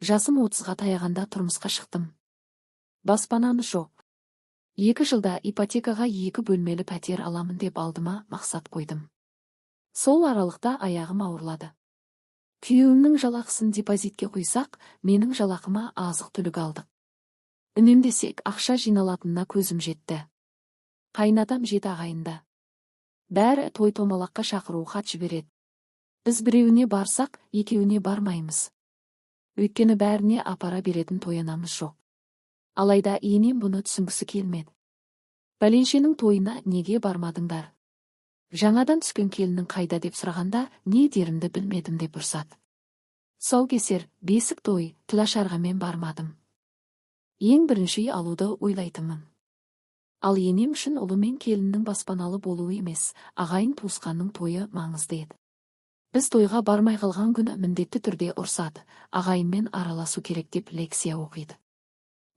Жасым 30-ға таяғанда тұрмысқа шықтым. Баспананы жоқ. 2 жылда ипотекаға 2 бөлмелі пәтер аламын деп алдыма мақсат қойдым. Сол аралықта аяғым ауырлады. Күйеуімнің жалақысын депозитке құйсақ, менің жалақыма азық-түлік алдық. Үнемдесек ақша жиналатынына көзім жетті. Қайнатам 7 ағайында. Бәрі той-томалаққа шақыру хат жібереді. Біз біреуіне барсақ, екеуіне бармаймыз. Өйткені бәріне апара беретін тоянамыз жоқ. Алайда енем бұны түсінгісі келмеді. Бәленшенің тойына неге бармадыңдар? Жаңадан түскен келінің қайда деп сұрағанда, не дерімді білмедім деп ұрсады. Тұсаукесер, бесік той, тілашарғамен бармадым. Ең бірінші үй алуды ойлайтынмын. Ал енем үшін ұлы мен келіннің баспаналы болуы емес, ағайын туысқанның тойы маңызды еді. Біз тойға бармай қалған күні міндетті түрде ұрсады, ағайынмен араласу керек деп лекция оқиды.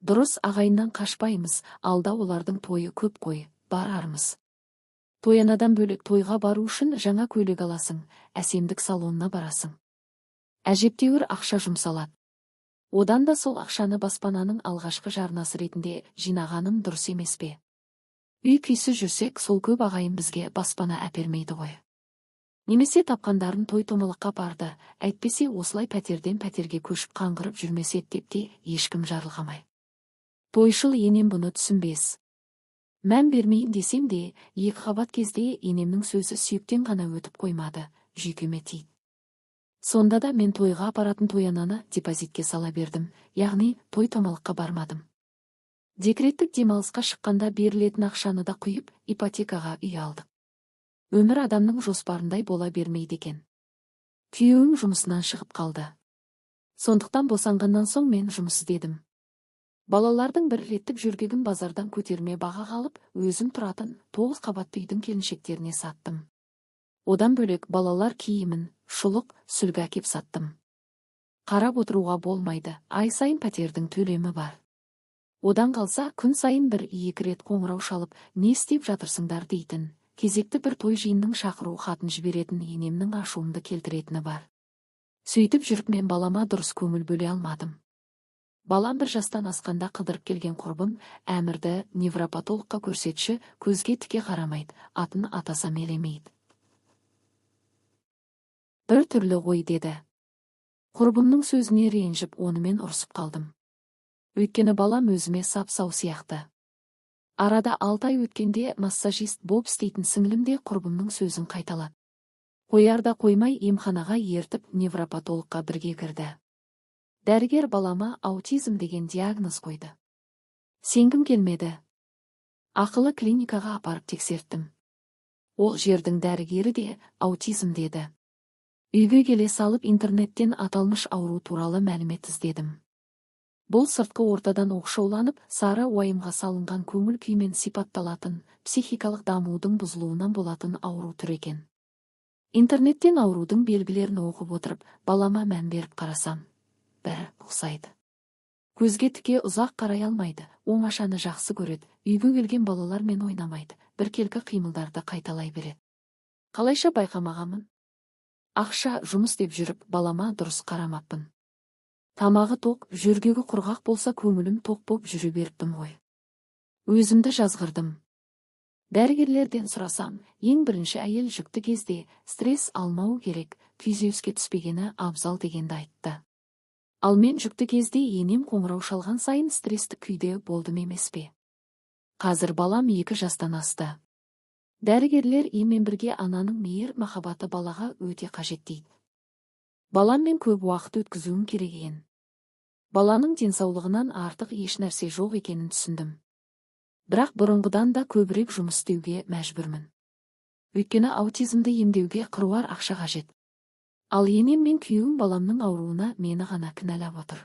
Дұрыс, ағайыннан қашпаймыз, алда олардың тойы көп қой, барармыз. Тоянадан бөлек тойға бару үшін жаңа көйлек аласың, әсемдік салонына барасың. Әжептеуір ақша жұмсалады. Одан да сол ақшаны баспананың алғашқы жарнасы ретінде жинағаным дұрыс емес пе? Үй күйсіз жүрсек, сол көп ағайын бізге баспана әпермейді ғой. Немесе тапқандарын той-томалаққа барды, әйтпесе осылай пәтерден пәтерге көшіп қаңғырып жүрмесе деп те ешкім жарылғамай. Тойшыл енем бұны түсінбес. Мән бермейін десем де, 2 қабат кезде енемнің сөзі сүйектен ғана өтіп қоймады, жүйкеме тиді. Сонда да мен тойға апаратын тоянаны депозитке сала бердім, яғни той-томалаққа бармадым. Декреттік демалысқа шыққанда берілетін ақшаны да құйып, ипотекаға үй алдық. Өмір адамның жоспарындай бола бермейді екен. Күйеуім жұмысынан шығып қалды. Сондықтан босанғаннан соң мен жұмыс істедім. Балалардың бір реттік жүргегін базардан көтерме баға қалып, өзім тұратын 9 қабатты үйдің келіншектеріне саттым. Одан бөлек балалар киімін, шұлық, сүлгі әкеп саттым. Қарап отыруға болмайды, ай сайын пәтердің төлемі бар. Одан қалса, күн сайын 1-2 рет қоңырау шалып, не істеп жатырсыңдар дейтін, кезекті бір той жиынның шақыру хатын жіберетін енемнің ашуымды келтіретіні бар. Сөйтіп жүріп мен балама дұрыс көңіл бөле алмадым. Балам 1 жастан асқанда қыдырып келген құрбым, әмірді невропатологқа көрсетші, көзге тіке қарамайды, атын атаса мелемейді. Бір түрлі ғой деді. Құрбымның сөзіне ренжіп, онымен ұрсып қалдым. Өйткені балам өзіме сап-сау сияқты. Арада 6 ай өткенде массажист боп істейтін сіңлім де құрбымның сөзін қайталады. Қоярда қоймай емханаға ертіп невропатологқа бірге кірді. Дәрігер балама аутизм деген диагноз қойды. Сенгім келмеді. Ақылы клиникаға апарып тексерттім. Ол жердің дәрігері де аутизм деді. Үйге келе салып интернеттен аталмыш ауру туралы мәлімет іздедім. Бұл сыртқы ортадан оқшауланып, сары уайымға салынған көңіл күймен сипатталатын, психикалық дамудың бұзылуынан болатын ауру түрі екен. Интернеттен аурудың белгілерін оқып отырып, балама мән беріп қарасам, бәрі ұқсайды. Көзге тіке ұзақ қарай алмайды, оңашаны жақсы көреді, үйге келген балалармен ойнамайды, біркелкі қимылдарды қайталай береді. Қалайша байқамағамын? Ақша, жұмыс деп жүріп, балама дұрыс қарамаппын. Тамағы тоқ, жүргегі құрғақ болса көңілім тоқ боп жүре беріппін ғой. Өзімді жазғырдым. Дәрігерлерден сұрасам, ең бірінші әйел жүкті кезде стресс алмау керек, күйзеліске түспегені абзал дегенді айтты. Ал мен жүкті кезде енем қоңырау шалған сайын стресстік күйде болдым емес пе? Қазір балам 2 жастан асты. Дәрігерлер емен бірге ананың мейір махаббаты балаға өте қажет дейді. Баламмен көп уақыт өткізуім керек екен. Баланың денсаулығынан артық еш нәрсе жоқ екенін түсіндім. Бірақ бұрынғыдан да көбірек жұмыс істеуге мәжбүрмін. Өйткені аутизмді емдеуге қыруар ақша қажет. Ал енем мен күйеуім баламның ауруына мені ғана кінәлап отыр.